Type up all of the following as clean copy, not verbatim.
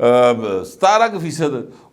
17%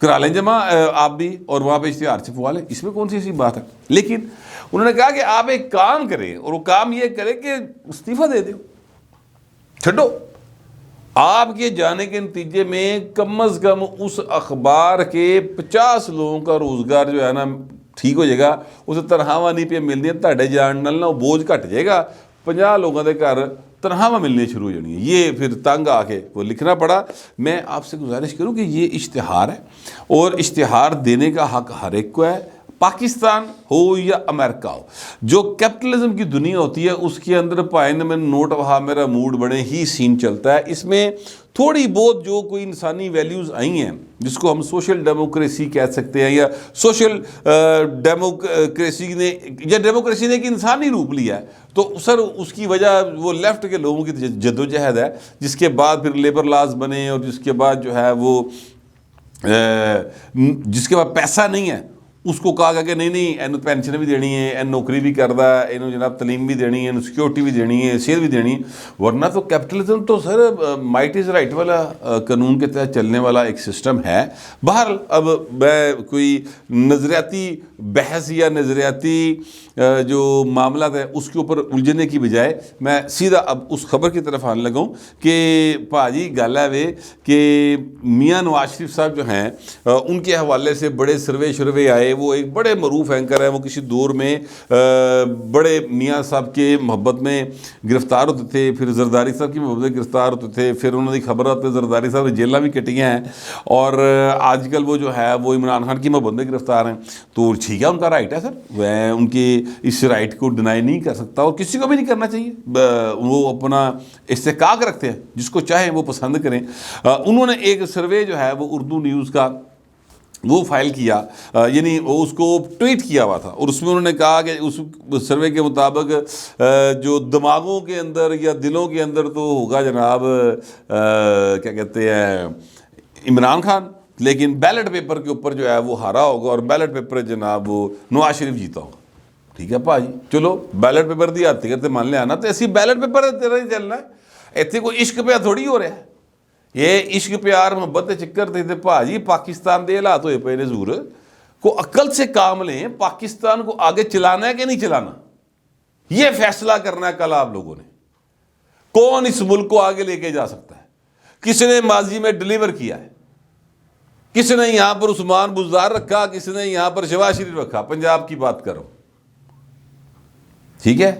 کرا لیں جمع آپ بھی اور وہاں پہ اشتہار چھپوا لیں، اس میں کون سی ایسی بات ہے؟ لیکن انہوں نے کہا کہ آپ ایک کام کریں، اور وہ کام یہ کریں کہ استعفیٰ دے دو، چھڈو۔ آپ کے جانے کے نتیجے میں کم از کم اس اخبار کے 50 لوگوں کا روزگار جو ہے نا ٹھیک ہو جائے گا، اسے تنخواہ نہیں پہ ملنی، تہاڈے جان نال نا بوجھ گھٹ جائے گا، 50 لوگوں کے گھر تنخواہ ملنی شروع ہو جانی ہے۔ یہ پھر تنگ آ کے وہ لکھنا پڑا۔ میں آپ سے گزارش کروں کہ یہ اشتہار ہے، اور اشتہار دینے کا حق ہر ایک کو ہے، پاکستان ہو یا امریکہ ہو۔ جو کیپٹلزم کی دنیا ہوتی ہے اس کے اندر پائن میں نوٹ وہاں میرا موڈ بنے ہی سین چلتا ہے۔ اس میں تھوڑی بہت جو کوئی انسانی ویلیوز آئی ہیں، جس کو ہم سوشل ڈیموکریسی کہہ سکتے ہیں، یا سوشل ڈیموکریسی نے، یا ڈیموکریسی نے ایک انسانی روپ لیا ہے، تو سر اس کی وجہ وہ لیفٹ کے لوگوں کی جدوجہد ہے، جس کے بعد پھر لیبر لاز بنے، اور جس کے بعد جو ہے وہ جس کے بعد پیسہ نہیں ہے اس کو کہا گیا کہ نہیں اینو پینشن بھی دینی ہے، این نوکری بھی کردا ہے، اینو جناب تعلیم بھی دینی ہے، اینو سیکورٹی بھی دینی ہے، صحت بھی دینی ہے۔ ورنہ تو کیپٹلزم تو سر مائٹ از رائٹ والا قانون کے تحت چلنے والا ایک سسٹم ہے۔ بہرحال اب میں کوئی نظریاتی بحث یا نظریاتی جو معاملات ہے اس کے اوپر الجھنے کی بجائے میں سیدھا اب اس خبر کی طرف آنے لگا ہوں کہ پاجی گل ہے کہ میاں نواز شریف صاحب جو ہیں ان کے حوالے سے بڑے سروے آئے۔ وہ ایک بڑے معروف اینکر ہیں، وہ کسی دور میں بڑے میاں صاحب کے محبت میں گرفتار ہوتے تھے، پھر زرداری صاحب کی محبت میں گرفتار ہوتے تھے، پھر انہوں نے خبر آتے زرداری صاحب نے جیلیں بھی کٹیاں ہیں، اور آج کل وہ جو ہے وہ عمران خان کی محبت میں گرفتار ہیں۔ تو ٹھیک ہے، ان کا رائٹ ہے سر، میں ان کے اس رائٹ کو ڈینائی نہیں کر سکتا، اور کسی کو بھی نہیں کرنا چاہیے۔ وہ اپنا استحقاق رکھتے ہیں، جس کو چاہیں وہ پسند کریں۔ انہوں نے ایک سروے جو ہے وہ اردو نیوز کا وہ فائل کیا، یعنی اس کو ٹویٹ کیا ہوا تھا، اور اس میں انہوں نے کہا کہ اس سروے کے مطابق جو دماغوں کے اندر یا دلوں کے اندر تو ہوگا جناب کیا کہتے ہیں عمران خان، لیکن بیلٹ پیپر کے اوپر جو ہے وہ ہارا ہوگا، اور بیلٹ پیپر جناب وہ نواز شریف جیتا ہوگا۔ ٹھیک ہے پا جی، چلو بیلٹ پیپر دی آتی کرتے مان لے آنا، تو ایسی بیلٹ پیپر تیرا ہی چلنا ہے، ایتھے کوئی عشق پہ تھوڑی ہو رہا ہے۔ یہ عشق پیار محبت چکر تھے پا جی، پاکستان دے حالات ہوئے پے نے ضرور کو عقل سے کام لیں۔ پاکستان کو آگے چلانا ہے کہ نہیں چلانا، یہ فیصلہ کرنا ہے کل آپ لوگوں نے۔ کون اس ملک کو آگے لے کے جا سکتا ہے، کس نے ماضی میں ڈلیور کیا ہے، کس نے یہاں پر عثمان بزدار رکھا، کس نے یہاں پر شہباز شریف رکھا، پنجاب کی بات کرو، ٹھیک ہے۔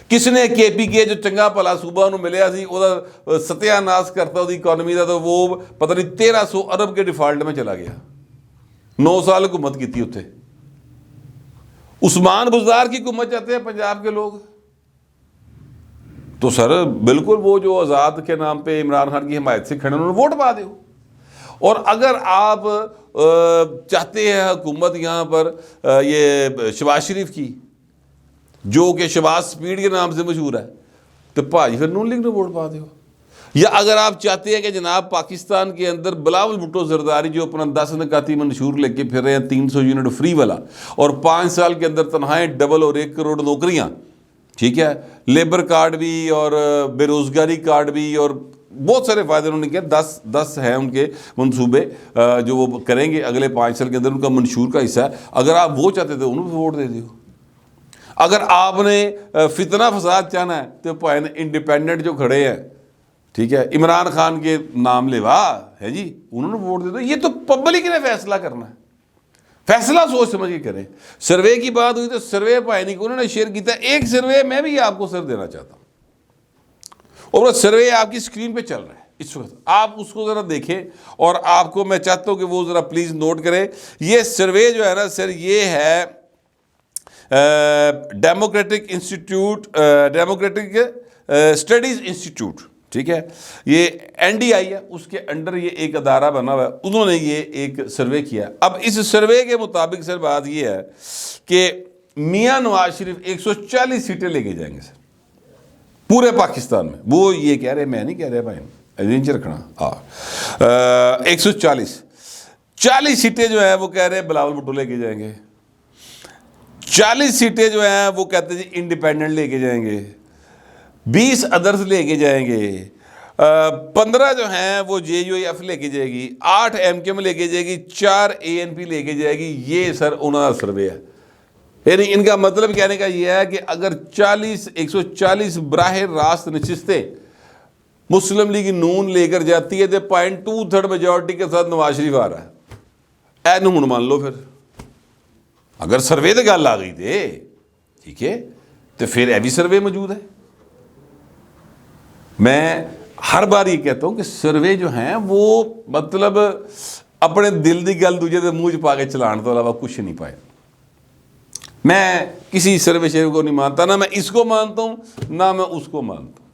کس نے کے پی کے جو چنگا بھلا صوبہ انہوں ملیا سی وہ ستیہ ناس کرتا وہ اکانومی کا، تو وہ پتہ نہیں 1300 ارب کے ڈیفالٹ میں چلا گیا، 9 سال حکومت کی تھی اتنے۔ عثمان بزدار کی حکومت چاہتے ہیں پنجاب کے لوگ، تو سر بالکل وہ جو آزاد کے نام پہ عمران خان کی حمایت سے کھڑے انہوں نے ووٹ پا دو۔ اور اگر آپ چاہتے ہیں حکومت یہاں پر یہ شہباز شریف کی، جو کہ شہباز سپیڈ کے نام سے مشہور ہے، تو بھائی پھر نون لیگ نے ووٹ پا دو۔ یا اگر آپ چاہتے ہیں کہ جناب پاکستان کے اندر بلاول بھٹو زرداری جو اپنا 10 نکاتی منشور لے کے پھر رہے ہیں 300 یونٹ فری والا، اور 5 سال کے اندر تنخواہیں ڈبل اور 1 کروڑ نوکریاں، ٹھیک ہے، لیبر کارڈ بھی اور بے روزگاری کارڈ بھی، اور بہت سارے فائدے انہوں نے کیا، 10 ہیں ان کے منصوبے جو وہ کریں گے اگلے 5 سال کے اندر، ان کا منشور کا حصہ ہے۔ اگر آپ وہ چاہتے تھے انہوں نے ووٹ دے دیو۔ اگر آپ نے فتنہ فساد چاہنا ہے تو پائن انڈیپینڈنٹ جو کھڑے ہیں، ٹھیک ہے، عمران خان کے نام لیوا ہے جی، انہوں نے ووٹ دے دو۔ یہ تو پبلک نے فیصلہ کرنا ہے، فیصلہ سوچ سمجھ کے کریں۔ سروے کی بات ہوئی تو سروے پائنی کو انہوں نے شیئر کیا، ایک سروے میں بھی آپ کو سر دینا چاہتا ہوں، اور وہ سروے آپ کی سکرین پہ چل رہا ہے اس وقت، آپ اس کو ذرا دیکھیں، اور آپ کو میں چاہتا ہوں کہ وہ ذرا پلیز نوٹ کریں۔ یہ سروے جو ہے نا سر، یہ ہے democratic institute, democratic studies institute, ٹھیک ہے، یہ NDI ہے، اس کے انڈر یہ ایک ادارہ بنا ہوا ہے، انہوں نے یہ ایک سروے کیا۔ اب اس سروے کے مطابق سر بات یہ ہے کہ میاں نواز شریف 140 سیٹیں لے کے جائیں گے سر پورے پاکستان میں۔ وہ یہ کہہ رہے، میں نہیں کہہ رہا بھائی، ایجنچ رکھنا، 140 سیٹیں جو ہیں وہ کہہ رہے ہیں بلاول بھٹو لے کے جائیں گے، 40 سیٹیں جو ہیں وہ کہتے ہیں انڈیپینڈنٹ لے کے جائیں گے، 20 ادرس لے کے جائیں گے، 15 جو ہیں وہ JUIF لے کے جائے گی, 8 MKM لے کے جائے گی, 4 ANP لے کے جائے گی. یہ سر انہوں کا سروے ہے. یعنی ان کا مطلب کہنے کا یہ ہے کہ اگر 140 براہ راست نشستیں مسلم لیگ نون لے کر جاتی ہے تو 0.23 میجورٹی کے ساتھ نواز شریف آ رہا ہے. اے نون مان لو پھر, اگر سروے تو گل آ گئی تھے ٹھیک ہے تو پھر اے بھی سروے موجود ہے. میں ہر بار یہ کہتا ہوں کہ سروے جو ہیں وہ مطلب اپنے دل دی گل دوجے دے منہ چ پا کے چلان تو علاوہ کچھ نہیں پائے. میں کسی سروے شروع کو نہیں مانتا, نہ میں اس کو مانتا ہوں نہ میں اس کو مانتا ہوں.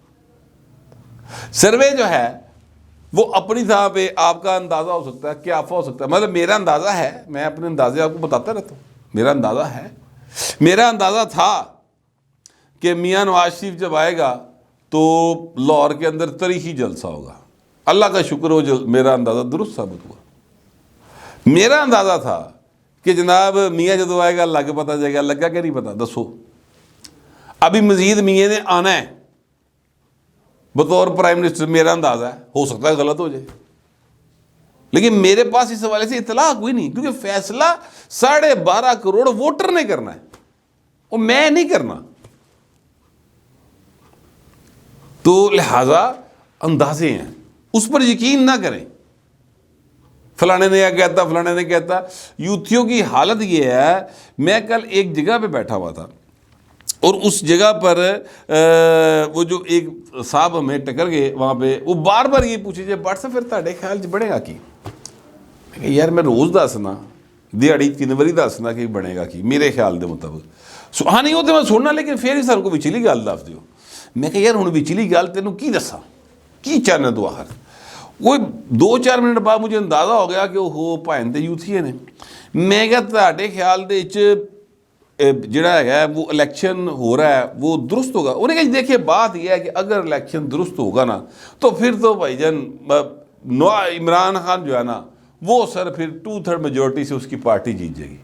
سروے جو ہے وہ اپنی طرح پہ آپ کا اندازہ ہو سکتا ہے, کیا افواہ ہو سکتا ہے. مطلب میرا اندازہ ہے, میں اپنے اندازے آپ کو بتاتا رہتا ہوں. میرا اندازہ ہے, میرا اندازہ تھا کہ میاں نواز شریف جب آئے گا تو لاہور کے اندر تاریخی جلسہ ہوگا. اللہ کا شکر ہو میرا اندازہ درست ثابت ہوا. میرا اندازہ تھا کہ جناب میاں جدو آئے گا اللہ کے پتہ جائے گا, لگا کہ نہیں پتا دسو. ابھی مزید میاں نے آنا ہے بطور پرائم منسٹر, میرا اندازہ ہے, ہو سکتا ہے غلط ہو جائے, لیکن میرے پاس اس حوالے سے اطلاع کوئی نہیں, کیونکہ فیصلہ 12.5 کروڑ ووٹر نے کرنا ہے, وہ میں نہیں کرنا. تو لہذا اندازے ہیں, اس پر یقین نہ کریں. فلانے نے کہتا, فلانے نے کہتا. یوتھیوں کی حالت یہ ہے, میں کل ایک جگہ پہ بیٹھا ہوا تھا اور اس جگہ پر وہ جو ایک صاحب ہمیں ٹکر گئے وہاں پہ, وہ بار بار یہ پوچھے جائے بٹ سے پھر تھوڑے خیال چ بنے گا کی. میں کہ یار میں روز دسنا دیہڑی 3 واری دسنا کہ بنے گا کی میرے خیال دے مطابق. ہاں نہیں ہوتے میں سننا, لیکن پھر ہی سر کو وچلی گل دس دیو. میں کہ یار ہوں وچلی گل تینوں کی دساں, کی چاہنا تو آخر. کوئی 2-4 منٹ بعد مجھے اندازہ ہو گیا کہ وہ بھائن تے یوتھیے نے. میں کہ تہاڈے خیال دے جڑا ہے وہ الیکشن ہو رہا ہے وہ درست ہوگا؟ انہیں کہا دیکھیے بات یہ ہے کہ اگر الیکشن درست ہوگا نا تو پھر تو بھائی جان عمران خان جو ہے نا وہ سر پھر 2/3 میجورٹی سے اس کی پارٹی جیت جائے گی.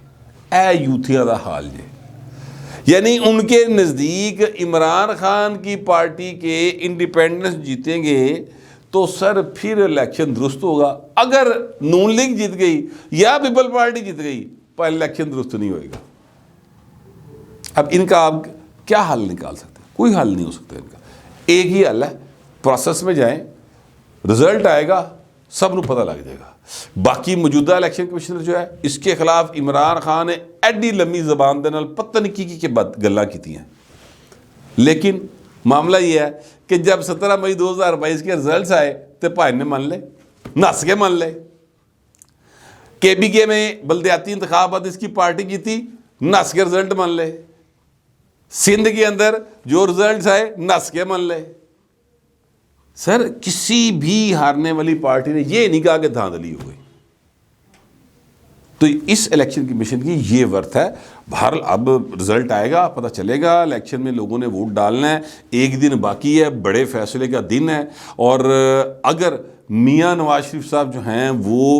اے یوتھیا دا حال جے. یعنی ان کے نزدیک عمران خان کی پارٹی کے انڈیپینڈنس جیتیں گے تو سر پھر الیکشن درست ہوگا. اگر نون لیگ جیت گئی یا پیپل پارٹی جیت گئی پر الیکشن درست نہیں ہوئے گا. اب ان کا آپ کیا حل نکال سکتے ہیں؟ کوئی حل نہیں ہو سکتا ان کا. ایک ہی حل ہے, پروسیس میں جائیں, رزلٹ آئے گا سب نو پتہ لگ جائے گا. باقی موجودہ الیکشن کمشنر جو ہے اس کے خلاف عمران خان نے ایڈی لمبی زبان دے نال پتہ نہیں کی گلاں کیتی ہیں, لیکن معاملہ یہ ہے کہ جب 17 مئی 2022 کے رزلٹس آئے تو بھائی نے مان لے, نس کے مان لے. KBK میں بلدیاتی انتخابات اس کی پارٹی جیتی, نس کے رزلٹ مان لے. سندھ کے اندر جو رزلٹس آئے نس کے مان لے. سر کسی بھی ہارنے والی پارٹی نے یہ نہیں کہا کہ دھاندلی ہو گئی. تو اس الیکشن کمیشن کی یہ ورتھ ہے. بہرحال اب رزلٹ آئے گا, پتہ چلے گا. الیکشن میں لوگوں نے ووٹ ڈالنا ہے, 1 دن باقی ہے, بڑے فیصلے کا دن ہے. اور اگر میاں نواز شریف صاحب جو ہیں وہ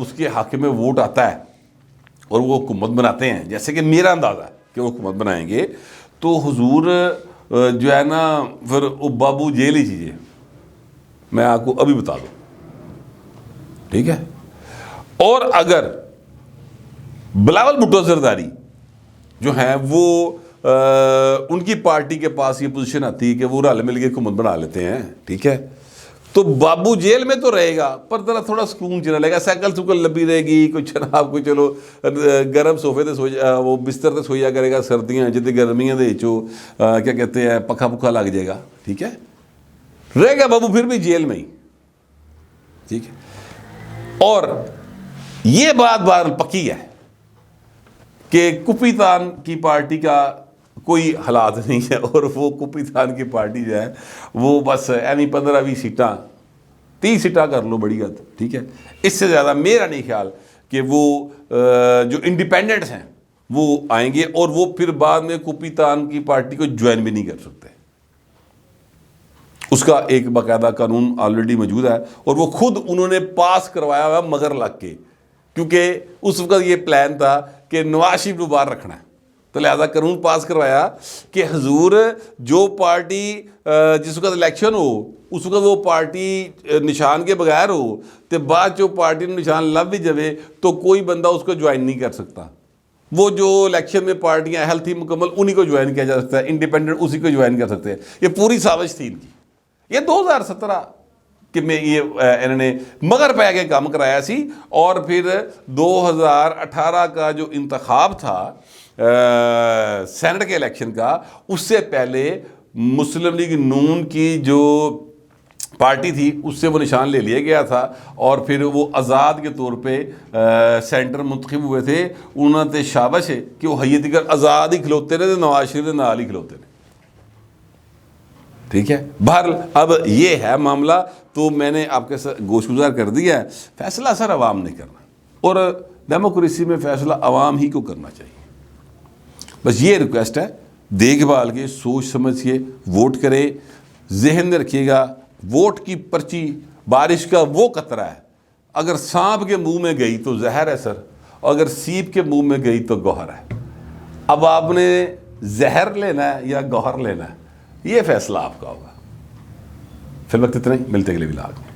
اس کے حق میں ووٹ آتا ہے اور وہ حکومت بناتے ہیں, جیسے کہ میرا اندازہ ہے کہ وہ حکومت بنائیں گے, تو حضور جو ہے نا پھر بابو جیل ہی چیزیں میں آپ کو ابھی بتا دوں, ٹھیک ہے. اور اگر بلاول بھٹو زرداری جو ہیں وہ ان کی پارٹی کے پاس یہ پوزیشن آتی ہے کہ وہ رل مل کے حکومت بنا لیتے ہیں, ٹھیک ہے, تو بابو جیل میں تو رہے گا پر ذرا تھوڑا سکون چلا لے گا, سائیکل سکل لبی رہے گی, کوئی جناب کوئی چلو گرم صوفے تے سویا, وہ بستر تے سویا کرے گا, سردیاں جتنی گرمیاں دے چو کیا کہتے ہیں پکھا پکھا لگ جائے گا, ٹھیک ہے, رہے گا بابو پھر بھی جیل میں ہی, ٹھیک ہے. اور یہ بات بار پکی ہے کہ کپی تان کی پارٹی کا کوئی حالات نہیں ہے, اور وہ کپی تان کی پارٹی جو ہے وہ بس ایویں 15-20 سیٹاں 30 سیٹاں کر لو بڑی حد, ٹھیک ہے. اس سے زیادہ میرا نہیں خیال کہ وہ جو انڈیپینڈنٹس ہیں وہ آئیں گے, اور وہ پھر بعد میں کپی تان کی پارٹی کو جوائن بھی نہیں کر سکتے. اس کا ایک باقاعدہ قانون آلریڈی موجود ہے, اور وہ خود انہوں نے پاس کروایا ہوا مگر لگ کے, کیونکہ اس وقت یہ پلان تھا کہ نواز شریف کو باہر رکھنا ہے, تو لہذا قانون پاس کروایا کہ حضور جو پارٹی جس وقت الیکشن ہو اس وقت وہ پارٹی نشان کے بغیر ہو تو بعد جو پارٹی نے نشان لب بھی جائے تو کوئی بندہ اس کو جوائن نہیں کر سکتا. وہ جو الیکشن میں پارٹیاں اہل تھی مکمل انہی کو جوائن کیا جا سکتا ہے, انڈیپینڈنٹ اسی کو جوائن کر سکتے ہیں. یہ پوری سازش تھی ان کی. یہ 2017 کہ میں یہ انہوں نے مگر پہ کے کام کرایا سی. اور پھر 2018 کا جو انتخاب تھا سینٹ کے الیکشن کا, اس سے پہلے مسلم لیگ نون کی جو پارٹی تھی اس سے وہ نشان لے لیا گیا تھا, اور پھر وہ آزاد کے طور پہ سینٹر منتخب ہوئے تھے. انہوں نے شابش ہے کہ وہ حیت دیگر آزاد ہی کھلوتے رہے, نواز شریف کے نال ہی کھلوتے رہے. ٹھیک ہے, بہرحال اب یہ ہے معاملہ. تو میں نے آپ کے ساتھ گوش گزار کر دیا ہے. فیصلہ سر عوام نے کرنا, اور ڈیموکریسی میں فیصلہ عوام ہی کو کرنا چاہیے. بس یہ ریکویسٹ ہے, دیکھ بھال کے سوچ سمجھ کے ووٹ کرے. ذہن میں رکھیے گا ووٹ کی پرچی بارش کا وہ قطرہ ہے, اگر سانپ کے منہ میں گئی تو زہر ہے سر, اور اگر سیپ کے منہ میں گئی تو گوہر ہے. اب آپ نے زہر لینا ہے یا گوہر لینا ہے, یہ فیصلہ آپ کا ہوگا. فی الوقت اتنا ہی, ملتے اگلے ولاگ میں.